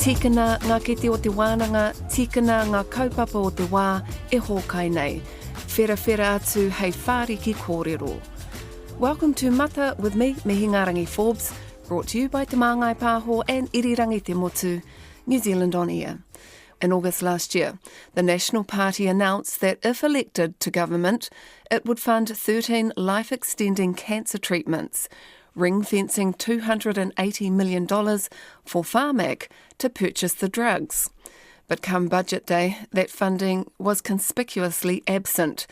Tikana ngā kete o te wānanga, tikana ngā kaupapa o te wā e hōkai nei. Whera atu hei whāriki kōrero. Welcome to Mata with me, Mihingarangi Forbes, brought to you by Te Māngai Pāho and Irirangi Te Motu, New Zealand on Air. In August last year, the National Party announced that if elected to government, it would fund 13 life-extending cancer treatments, ring-fencing $280 million for Pharmac to purchase the drugs. But come budget day, that funding was conspicuously absent.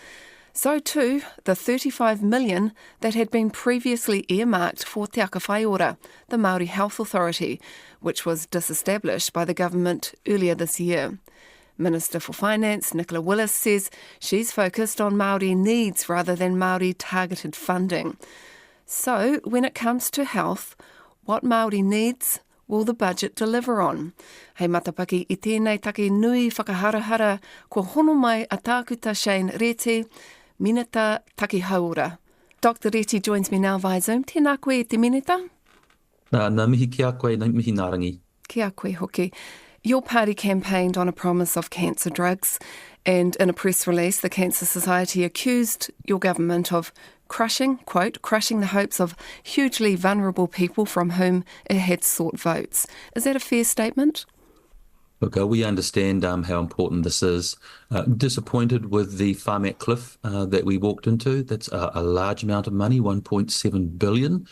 So too, the $35 million that had been previously earmarked for Te Aka Whaiora, the Māori Health Authority, which was disestablished by the government earlier this year. Minister for Finance, Nicola Willis, says she's focused on Māori needs rather than Māori targeted funding. So, when it comes to health, what Māori needs will the budget deliver on? Hei matapaki I tēnei take nui whakaharahara, ko hono mai a tākuta Shane Reti, mineta take haura. Dr. Reti joins me now via Zoom. Tēnā koe te mineta? Nā mihi kia koe, nā mihi nārangi. Kia koe hoki. Your party campaigned on a promise of cancer drugs, and in a press release, the Cancer Society accused your government of crushing the hopes of hugely vulnerable people from whom it had sought votes. Is that a fair statement? Look, we understand how important this is. Disappointed with the Pharmac cliff that we walked into. That's a large amount of money, $1.7 billion.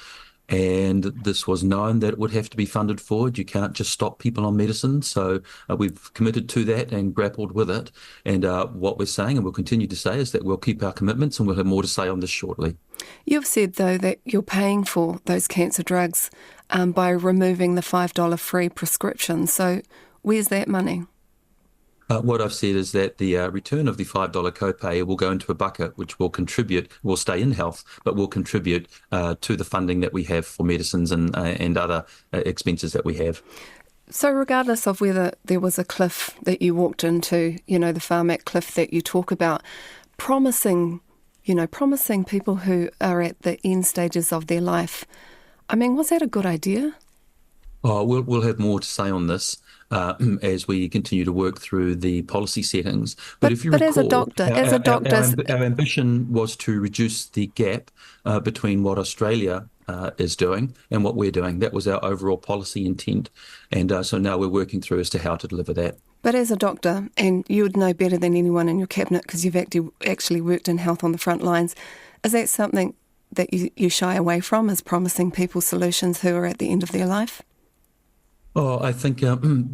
And this was known that it would have to be funded forward. You can't just stop people on medicine. So we've committed to that and grappled with it. And what we're saying, and we'll continue to say, is that we'll keep our commitments, and we'll have more to say on this shortly. You've said, though, that you're paying for those cancer drugs by removing the $5 free prescription. So where's that money? What I've said is that the return of the $5 copay will go into a bucket which will contribute, will stay in health, but will contribute to the funding that we have for medicines and other expenses that we have. So regardless of whether there was a cliff that you walked into, the Pharmac cliff that you talk about, promising people who are at the end stages of their life, I mean, was that a good idea? Oh, we'll have more to say on this as we continue to work through the policy settings. But if you recall, our ambition was to reduce the gap between what Australia is doing and what we're doing. That was our overall policy intent. And so now we're working through as to how to deliver that. But as a doctor, and you would know better than anyone in your cabinet because you've actually worked in health on the front lines, is that something that you shy away from, is promising people solutions who are at the end of their life? Oh, I think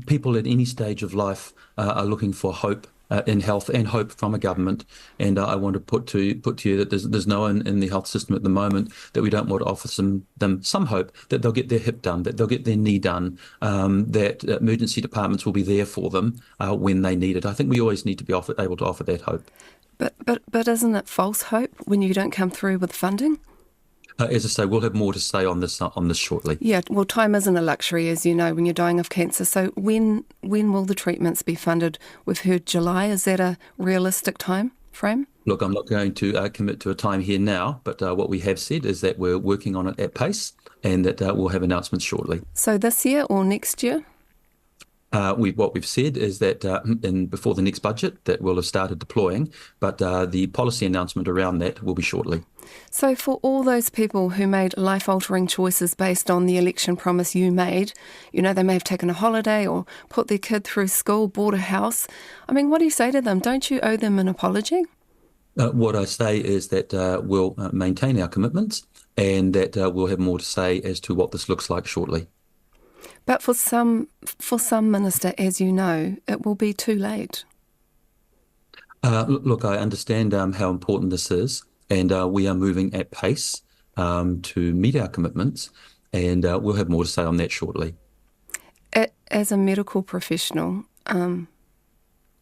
people at any stage of life are looking for hope in health and hope from a government. And I want to put to you that there's no one in the health system at the moment that we don't want to offer them some hope that they'll get their hip done, that they'll get their knee done, that emergency departments will be there for them when they need it. I think we always need to be able to offer that hope. But isn't it false hope when you don't come through with funding? As I say, we'll have more to say on this shortly. Yeah, well, time isn't a luxury, as you know, when you're dying of cancer. So when will the treatments be funded? We've heard July. Is that a realistic time frame? Look, I'm not going to commit to a time here now, but what we have said is that we're working on it at pace and that we'll have announcements shortly. So this year or next year? What we've said is that before the next budget that we'll have started deploying, but the policy announcement around that will be shortly. So for all those people who made life-altering choices based on the election promise you made, they may have taken a holiday or put their kid through school, bought a house. I mean, what do you say to them? Don't you owe them an apology? What I say is that we'll maintain our commitments and that we'll have more to say as to what this looks like shortly. But for some minister, as you know, it will be too late. Look, I understand how important this is, and we are moving at pace to meet our commitments, and we'll have more to say on that shortly. As a medical professional,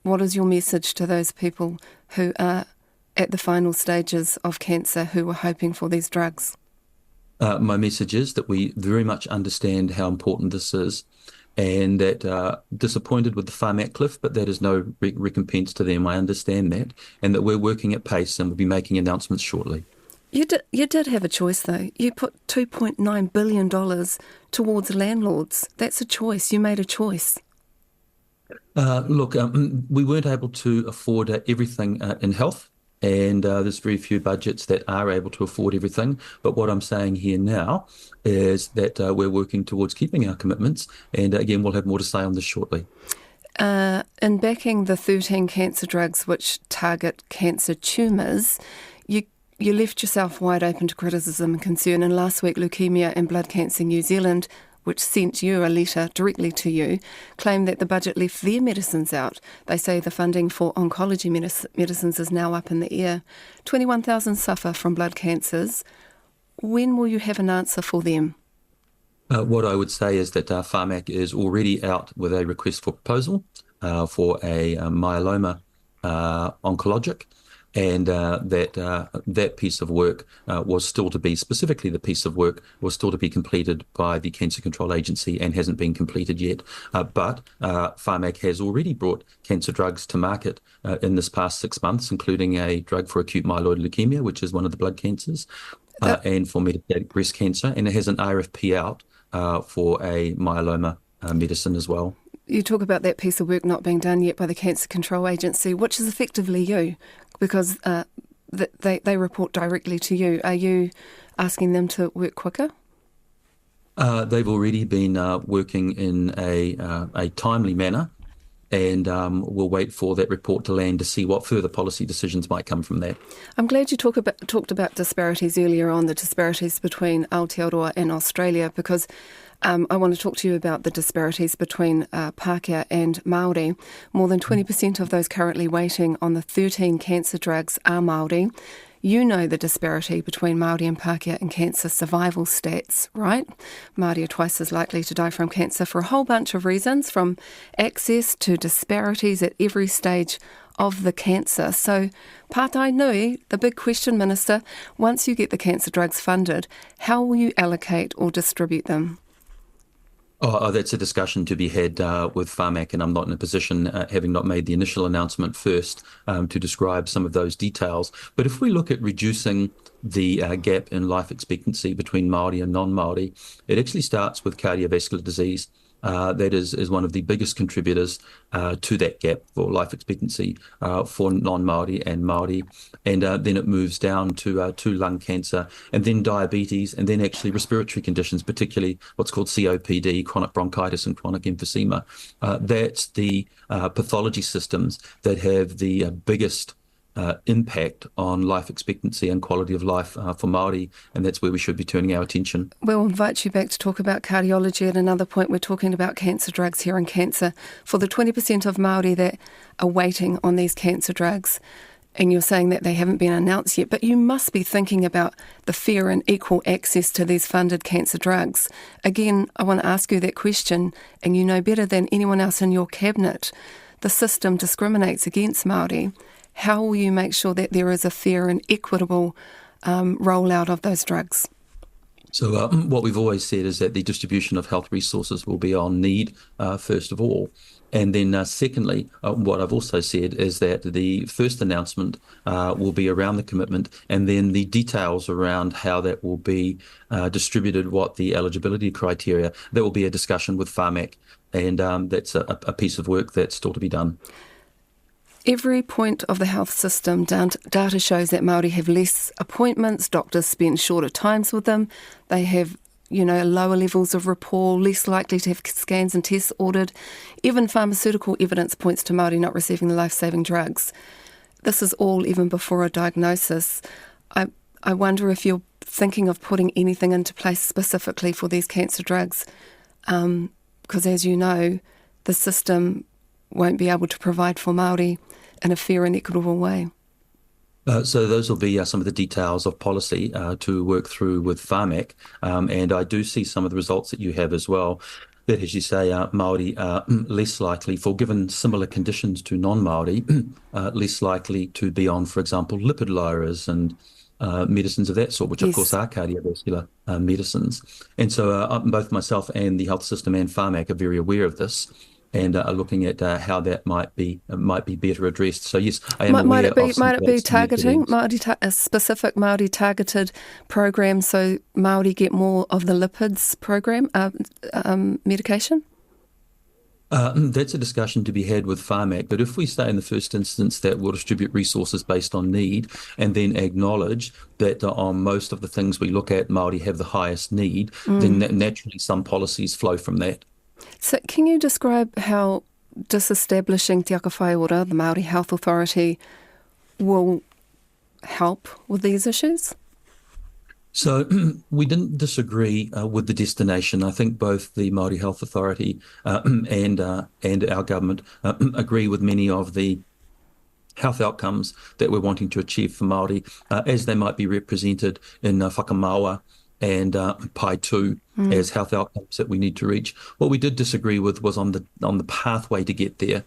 what is your message to those people who are at the final stages of cancer who are hoping for these drugs? My message is that we very much understand how important this is, and that disappointed with the Pharmac cliff, but that is no recompense to them. I understand that, and that we're working at pace and we'll be making announcements shortly. You did have a choice, though. You put $2.9 billion towards landlords. That's a choice. You made a choice. Look, we weren't able to afford everything in health, and there's very few budgets that are able to afford everything. But what I'm saying here now is that we're working towards keeping our commitments, and again, we'll have more to say on this shortly. In backing the 13 cancer drugs which target cancer tumours, you left yourself wide open to criticism and concern. And last week, Leukemia and Blood Cancer New Zealand, which sent you a letter directly to you, claimed that the budget left their medicines out. They say the funding for oncology medicines is now up in the air. 21,000 suffer from blood cancers. When will you have an answer for them? What I would say is that Pharmac is already out with a request for proposal for a myeloma oncologic, and that piece of work was still to be, specifically the piece of work was still to be completed by the Cancer Control Agency and hasn't been completed yet. But Pharmac has already brought cancer drugs to market in this past 6 months, including a drug for acute myeloid leukemia, which is one of the blood cancers, and for metastatic breast cancer, and it has an RFP out for a myeloma medicine as well. You talk about that piece of work not being done yet by the Cancer Control Agency, which is effectively you, because they report directly to you. Are you asking them to work quicker? They've already been working in a timely manner, and we'll wait for that report to land to see what further policy decisions might come from that. I'm glad you talked about disparities earlier on, the disparities between Aotearoa and Australia, because I want to talk to you about the disparities between Pākehā and Māori. More than 20% of those currently waiting on the 13 cancer drugs are Māori. You know the disparity between Māori and Pākehā in cancer survival stats, right? Māori are twice as likely to die from cancer for a whole bunch of reasons, from access to disparities at every stage of the cancer. So, Pātai Nui, the big question, Minister, once you get the cancer drugs funded, how will you allocate or distribute them? Oh, that's a discussion to be had with Pharmac, and I'm not in a position, having not made the initial announcement first, to describe some of those details. But if we look at reducing the gap in life expectancy between Māori and non-Māori, it actually starts with cardiovascular disease. That is one of the biggest contributors to that gap for life expectancy for non-Māori and Māori. And then it moves down to lung cancer, and then diabetes, and then actually respiratory conditions, particularly what's called COPD, chronic bronchitis and chronic emphysema. That's the pathology systems that have the biggest impact on life expectancy and quality of life for Māori, and that's where we should be turning our attention. We'll invite you back to talk about cardiology at another point. We're talking about cancer drugs here and cancer. For the 20% of Māori that are waiting on these cancer drugs, and you're saying that they haven't been announced yet, but you must be thinking about the fair and equal access to these funded cancer drugs. Again, I want to ask you that question, and you know better than anyone else in your cabinet, the system discriminates against Māori. How will you make sure that there is a fair and equitable rollout of those drugs? So what we've always said is that the distribution of health resources will be on need, first of all. And then secondly, what I've also said is that the first announcement will be around the commitment, and then the details around how that will be distributed, what the eligibility criteria, that will be a discussion with Pharmac, and that's a piece of work that's still to be done. Every point of the health system, data shows that Māori have less appointments, doctors spend shorter times with them, they have lower levels of rapport, less likely to have scans and tests ordered. Even pharmaceutical evidence points to Māori not receiving the life-saving drugs. This is all even before a diagnosis. I wonder if you're thinking of putting anything into place specifically for these cancer drugs, because as you know, the system won't be able to provide for Māori in a fair and equitable way. So those will be some of the details of policy to work through with Pharmac, and I do see some of the results that you have as well, that, as you say, Māori are less likely, for given similar conditions to non-Māori, less likely to be on, for example, lipid lowerers and medicines of that sort, which of course are cardiovascular medicines. And so both myself and the health system and Pharmac are very aware of this, and are looking at how that might be better addressed. So yes, I am aware of some. Might it be targeting a specific Māori targeted program, so Māori get more of the lipids program medication? That's a discussion to be had with Pharmac, but if we say in the first instance that we'll distribute resources based on need and then acknowledge that on most of the things we look at, Māori have the highest need, then naturally some policies flow from that. So can you describe how disestablishing Te Aka Whaiora, the Māori Health Authority, will help with these issues? So we didn't disagree with the destination. I think both the Māori Health Authority and our government agree with many of the health outcomes that we're wanting to achieve for Māori as they might be represented in Whakamaua and Pai 2 as health outcomes that we need to reach. What we did disagree with was on the pathway to get there.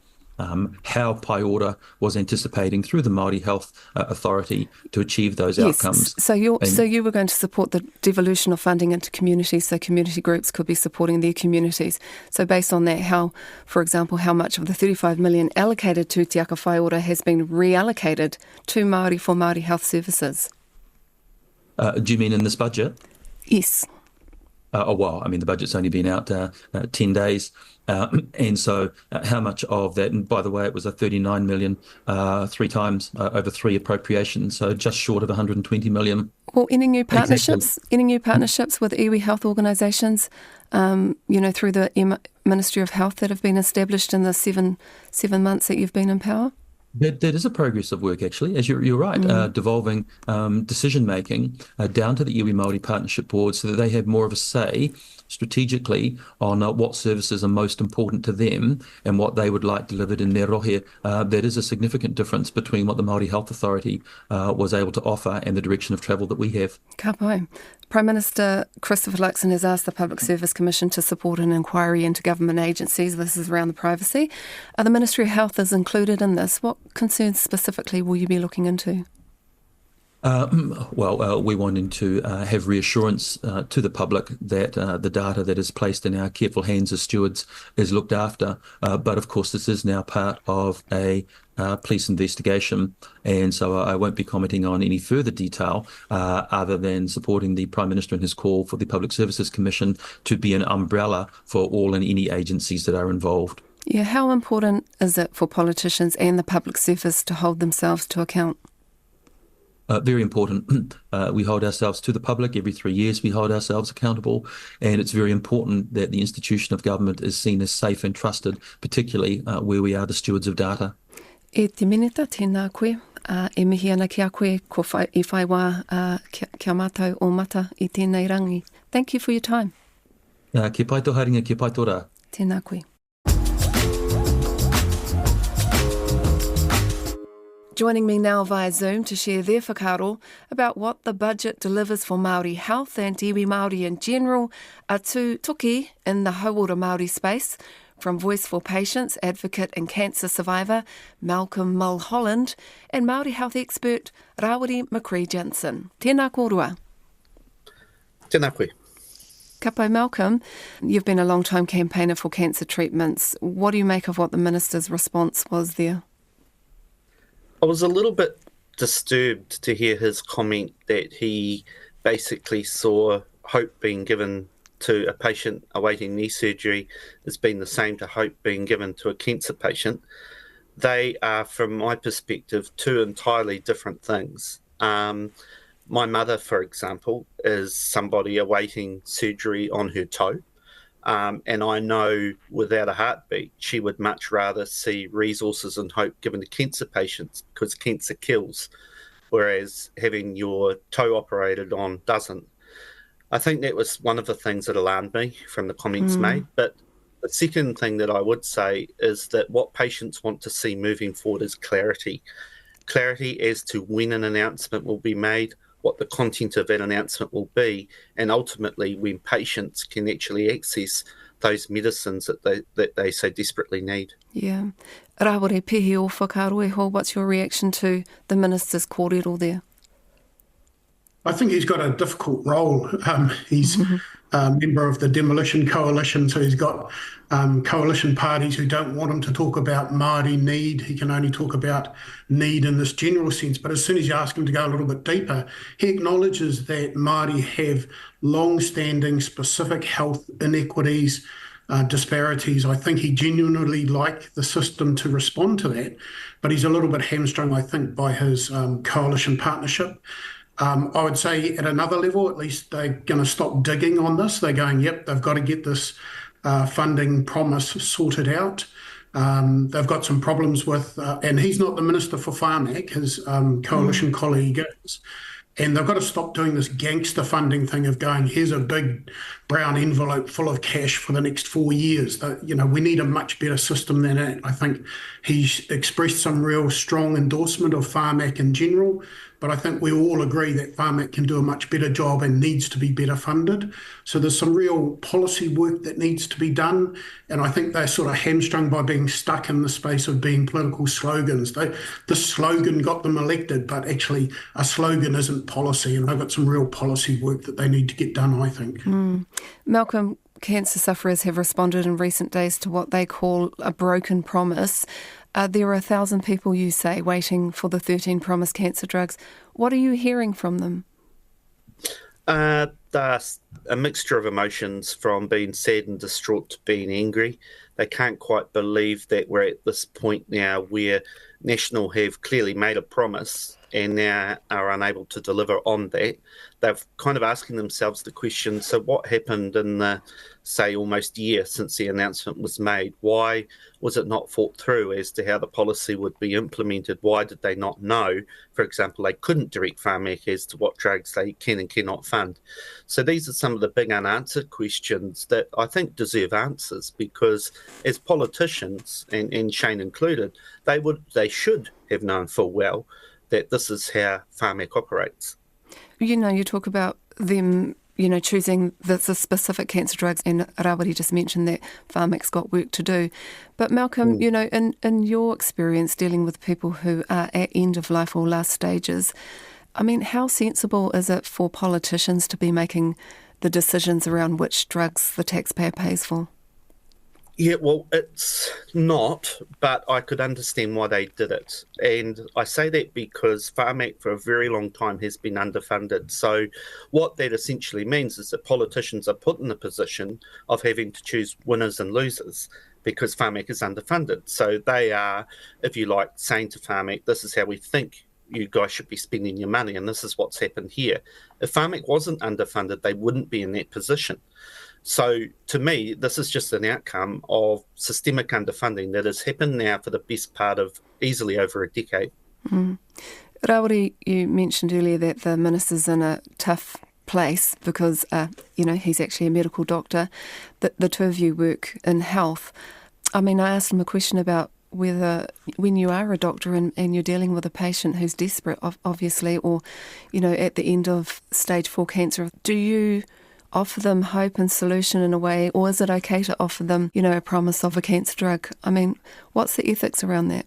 How Pai Ora was anticipating through the Māori Health Authority to achieve those outcomes. So you were going to support the devolution of funding into communities, so community groups could be supporting their communities. So based on that, for example, how much of the 35 million allocated to Te Aka Whaiora has been reallocated to Māori for Māori health services? Do you mean in this budget? Yes. Well, I mean, the budget's only been out 10 days. And so how much of that, and by the way, it was a 39 million 3 times over 3 appropriations, so just short of 120 million. Well, any new partnerships with iwi health organisations, through the Ministry of Health that have been established in the seven months that you've been in power? That is a progress of work, actually, as you're right, devolving decision-making down to the iwi Māori Partnership Board so that they have more of a say strategically on what services are most important to them and what they would like delivered in their rohe. That is a significant difference between what the Māori Health Authority was able to offer and the direction of travel that we have. Ka pai. Prime Minister Christopher Luxon has asked the Public Service Commission to support an inquiry into government agencies. This is around the privacy. The Ministry of Health is included in this. What concerns specifically will you be looking into? We're wanting to have reassurance to the public that the data that is placed in our careful hands as stewards is looked after. But of course, this is now part of a police investigation, and so I won't be commenting on any further detail other than supporting the Prime Minister in his call for the Public Services Commission to be an umbrella for all and any agencies that are involved. Yeah, how important is it for politicians and the public service to hold themselves to account? Very important. We hold ourselves to the public. Every 3 years we hold ourselves accountable, and it's very important that the institution of government is seen as safe and trusted, particularly where we are the stewards of data. E te minita tēnā koe, e mihi ana ki a koe I whai wā kia mātou o mata I tēnei rangi. Thank you for your time. Ki pai tō haringa, ki pai tō rā. Tēnā koe. Joining me now via Zoom to share their whakaaro about what the budget delivers for Māori health and iwi Māori in general are two toki in the hauora Māori space, from Voice for Patients, advocate and cancer survivor Malcolm Mulholland, and Māori health expert Rawiri McKree-Jansen. Tēnā kōrua. Tēnā koe. Ka pai, Malcolm, you've been a long-time campaigner for cancer treatments. What do you make of what the Minister's response was there? I was a little bit disturbed to hear his comment that he basically saw hope being given to a patient awaiting knee surgery as being the same to hope being given to a cancer patient. They are, from my perspective, two entirely different things. My mother, for example, is somebody awaiting surgery on her toe. And I know without a heartbeat, she would much rather see resources and hope given to cancer patients because cancer kills, whereas having your toe operated on doesn't. I think that was one of the things that alarmed me from the comments made. But the second thing that I would say is that what patients want to see moving forward is clarity. Clarity as to when an announcement will be made, what the content of that announcement will be, and ultimately when patients can actually access those medicines that they so desperately need. Yeah. Rawiri pihi o whakaaro e ho, what's your reaction to the Minister's kōrero there? I think he's got a difficult role. He's a member of the Demolition Coalition, so he's got coalition parties who don't want him to talk about Māori need. He can only talk about need in this general sense. But as soon as you ask him to go a little bit deeper, he acknowledges that Māori have long-standing specific health inequities, disparities. I think he genuinely like the system to respond to that, but he's a little bit hamstrung, I think, by his coalition partnership. I would say at another level, at least they're going to stop digging on this. They're going, yep, they've got to get this funding promise sorted out. They've got some problems with, and he's not the Minister for Whāmek, his coalition colleague is. And they've got to stop doing this gangster funding thing of going, here's a big brown envelope full of cash for the next 4 years. We need a much better system than that. I think he's expressed some real strong endorsement of Whāmek in general, but I think we all agree that Whāmek can do a much better job and needs to be better funded. So there's some real policy work that needs to be done, and I think they're sort of hamstrung by being stuck in the space of being political slogans. The slogan got them elected, but actually a slogan isn't policy, and they've got some real policy work that they need to get done, I think. Malcolm, cancer sufferers have responded in recent days to what they call a broken promise. There are 1,000 people, you say, waiting for the 13 promised cancer drugs. What are you hearing from them? There's a mixture of emotions, from being sad and distraught to being angry. They can't quite believe that we're at this point now where National have clearly made a promise and now are unable to deliver on that. They're kind of asking themselves the question, so what happened in the, say, almost year since the announcement was made? Why was it not thought through as to how the policy would be implemented? Why did they not know, for example, they couldn't direct Whāmek as to what drugs they can and cannot fund? So these are some of the big unanswered questions that I think deserve answers, because as politicians, and Shane included, they should have known full well that this is how Whāmek operates. You talk about them, choosing the specific cancer drugs, and Rawiri just mentioned that Whāmek's got work to do. But Malcolm, in your experience dealing with people who are at end of life or last stages, I mean, how sensible is it for politicians to be making the decisions around which drugs the taxpayer pays for? Yeah, well, it's not, but I could understand why they did it. And I say that because Whāmek for a very long time has been underfunded. So what that essentially means is that politicians are put in the position of having to choose winners and losers, because Whāmek is underfunded. So they are, if you like, saying to Whāmek, this is how we think you guys should be spending your money, and this is what's happened here. If Whāmek wasn't underfunded, they wouldn't be in that position. So to me, this is just an outcome of systemic underfunding that has happened now for the best part of easily over a decade. Rawiri, you mentioned earlier that the minister's in a tough place because, he's actually a medical doctor. The two of you work in health. I mean, I asked him a question about whether when you are a doctor and you're dealing with a patient who's desperate, obviously, or, at the end of stage 4 cancer, do you offer them hope and solution in a way, or is it okay to offer them, a promise of a cancer drug? I mean, what's the ethics around that?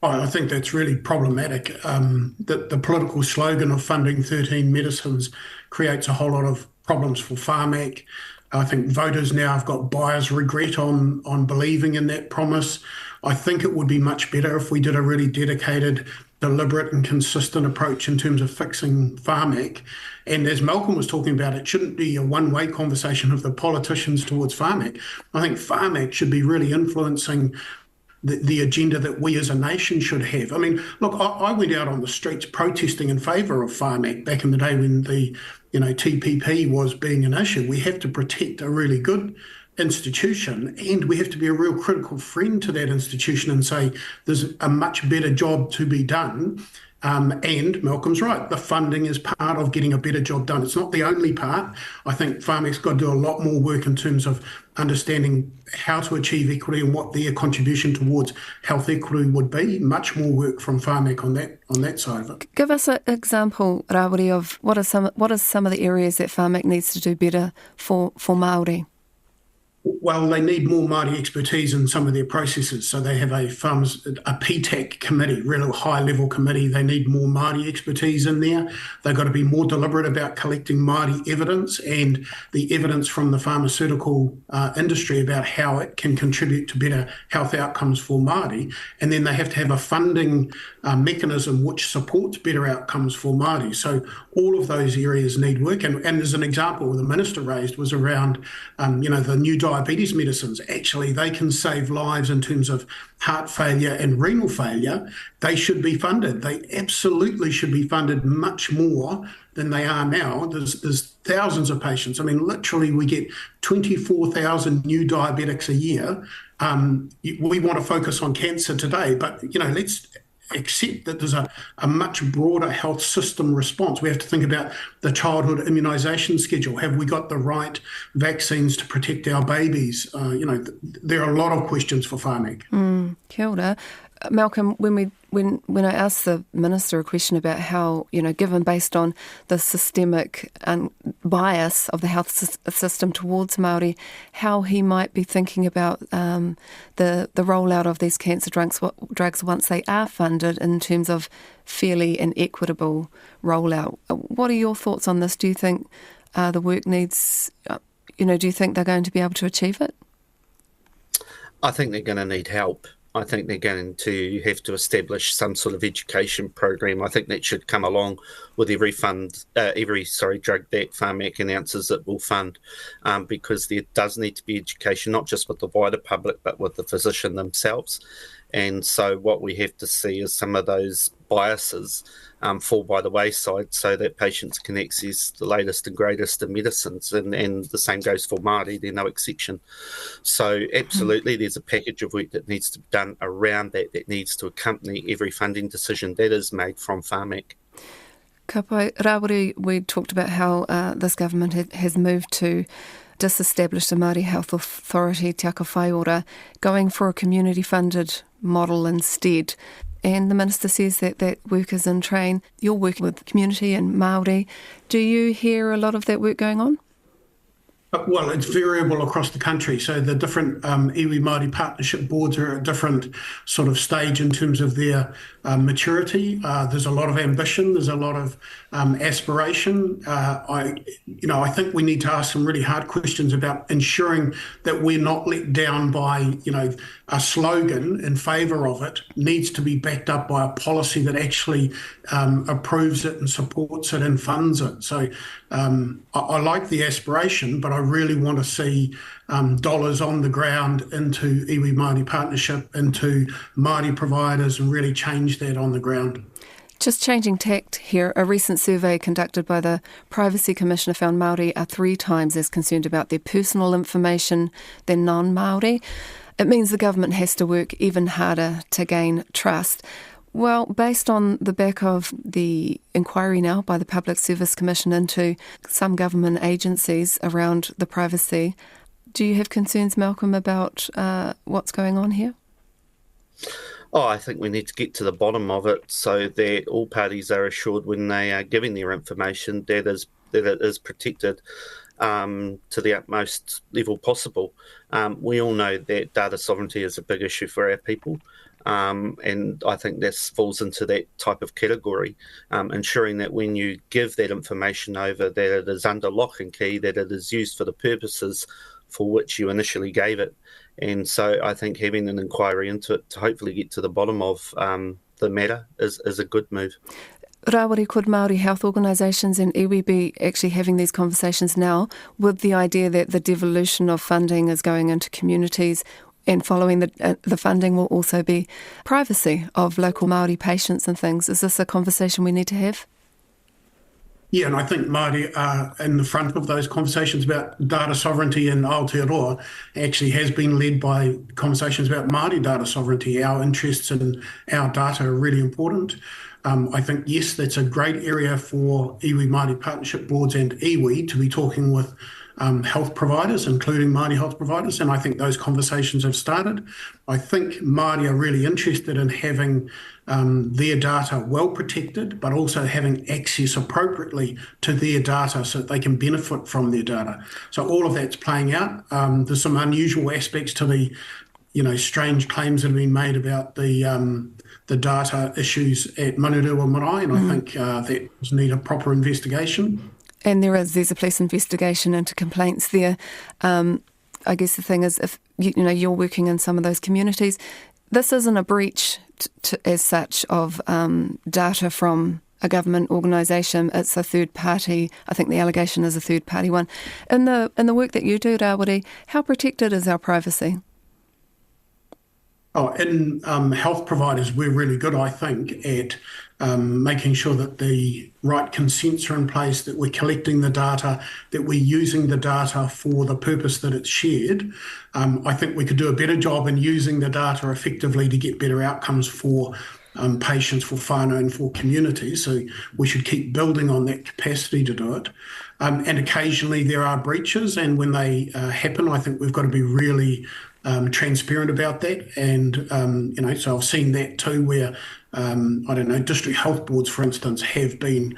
I think that's really problematic. The political slogan of funding 13 medicines creates a whole lot of problems for Whāmek. I think voters now have got buyer's regret on believing in that promise. I think it would be much better if we did a really dedicated, deliberate and consistent approach in terms of fixing Whāmek. And as Malcolm was talking about, it shouldn't be a one-way conversation of the politicians towards Whāmek. I think Whāmek should be really influencing the agenda that we as a nation should have. I mean, look, I went out on the streets protesting in favour of Whāmek back in the day when the TPP was being an issue. We have to protect a really good institution, and we have to be a real critical friend to that institution and say there's a much better job to be done. And Malcolm's right, the funding is part of getting a better job done. It's not the only part. I think Whāmek's got to do a lot more work in terms of understanding how to achieve equity and what their contribution towards health equity would be. Much more work from Whāmek on that side of it. Give us an example, Rawiri, of what are some of the areas that Whāmek needs to do better for Māori? Well, they need more Māori expertise in some of their processes. So they have a PTAC committee, really high-level committee. They need more Māori expertise in there. They've got to be more deliberate about collecting Māori evidence and the evidence from the pharmaceutical industry about how it can contribute to better health outcomes for Māori. And then they have to have a funding mechanism which supports better outcomes for Māori. So all of those areas need work. And as an example, the Minister raised was around, the new diabetes medicines. Actually, they can save lives in terms of heart failure and renal failure. They should be funded. They absolutely should be funded much more than they are now. There's thousands of patients. I mean, literally, we get 24,000 new diabetics a year. We want to focus on cancer today, but, let's accept that there's a much broader health system response. We have to think about the childhood immunisation schedule. Have we got the right vaccines to protect our babies? There are a lot of questions for Whānau. Kia ora. Malcolm, when I asked the Minister a question about how, given based on the systemic bias of the health system towards Māori, how he might be thinking about the rollout of these cancer drugs once they are funded in terms of fairly and equitable rollout. What are your thoughts on this? Do you think the work needs, do you think they're going to be able to achieve it? I think they're going to need help. I think they're going to have to establish some sort of education program. I think that should come along with every drug that Pharmac announces it will fund, because there does need to be education, not just with the wider public, but with the physician themselves. And so what we have to see is some of those biases fall by the wayside so that patients can access the latest and greatest in medicines. And the same goes for Māori, they're no exception. So absolutely, there's a package of work that needs to be done around that needs to accompany every funding decision that is made from Pharmac. Ka pai, Rawiri, we talked about how this government has moved to disestablish the Māori Health Authority, Te Aka Whaiora, going for a community-funded model instead. And the Minister says that work is in train. You're working with the community and Māori. Do you hear a lot of that work going on? Well, it's variable across the country. So the different iwi Māori partnership boards are at a different sort of stage in terms of their maturity. There's a lot of ambition. There's a lot of aspiration. I think we need to ask some really hard questions about ensuring that we're not let down by, a slogan in favour of it needs to be backed up by a policy that actually approves it and supports it and funds it. So I like the aspiration, but I really want to see dollars on the ground into iwi Māori partnership, into Māori providers, and really change that on the ground. Just changing tact here, a recent survey conducted by the Privacy Commissioner found Māori are 3 times as concerned about their personal information than non-Māori. It means the government has to work even harder to gain trust. Well, based on the back of the inquiry now by the Public Service Commission into some government agencies around the privacy, do you have concerns, Malcolm, about what's going on here? I think we need to get to the bottom of it so that all parties are assured when they are giving their information that it is protected to the utmost level possible. We all know that data sovereignty is a big issue for our people. And I think this falls into that type of category, ensuring that when you give that information over, that it is under lock and key, that it is used for the purposes for which you initially gave it. And so I think having an inquiry into it to hopefully get to the bottom of the matter is a good move. Rawiri, could Māori health organisations and iwi be actually having these conversations now with the idea that the devolution of funding is going into communities, and following the funding will also be privacy of local Māori patients and things? Is this a conversation we need to have? Yeah, and I think Māori are in the front of those conversations about data sovereignty in Aotearoa actually has been led by conversations about Māori data sovereignty. Our interests in our data are really important. I think, yes, that's a great area for iwi Māori partnership boards and iwi to be talking with health providers, including Māori health providers, and I think those conversations have started. I think Māori are really interested in having their data well protected, but also having access appropriately to their data so that they can benefit from their data. So all of that's playing out. There's some unusual aspects to the strange claims that have been made about the data issues at Māngai Marae, and I think that need a proper investigation. And there's a police investigation into complaints there. I guess the thing is, if you're working in some of those communities, this isn't a breach as such of data from a government organisation. It's a third party. I think the allegation is a third party one. In the work that you do, Rawiri, how protected is our privacy? In health providers, we're really good, I think, at making sure that the right consents are in place, that we're collecting the data, that we're using the data for the purpose that it's shared. I think we could do a better job in using the data effectively to get better outcomes for patients, for whānau and for communities. So we should keep building on that capacity to do it. And occasionally there are breaches, and when they happen, I think we've got to be really transparent about that. And, so I've seen that too, where, district health boards, for instance, have been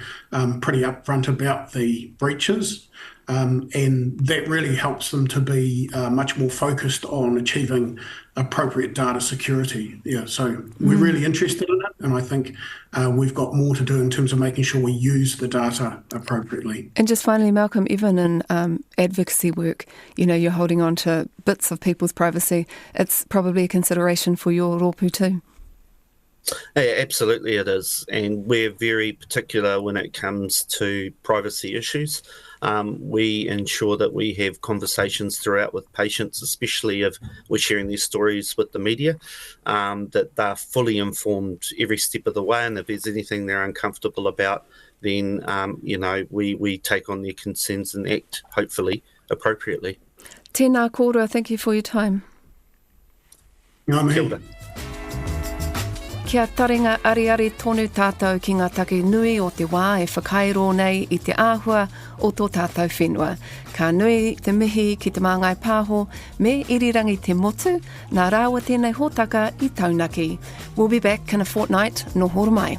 pretty upfront about the breaches. And that really helps them to be much more focused on achieving appropriate data security. Yeah, so we're really interested in it, and I think we've got more to do in terms of making sure we use the data appropriately. And just finally, Malcolm, even in advocacy work, you're holding on to bits of people's privacy. It's probably a consideration for your rōpū too. Yeah, absolutely it is, and we're very particular when it comes to privacy issues. We ensure that we have conversations throughout with patients, especially if we're sharing these stories with the media, that they're fully informed every step of the way, and if there's anything they're uncomfortable about, then we take on their concerns and act, hopefully, appropriately. Tēnā kōrua, thank you for your time. Kia ora. Kia taringa ariari tonu tātou ki ngā take nui o te wā e whakairo nei I te āhua o tō tātou whenua. Ka nui te mihi ki te Māngai Pāho me irirangi te motu, nā rāua tēnei hōtaka I taunaki. We'll be back in a fortnight, no horo mai.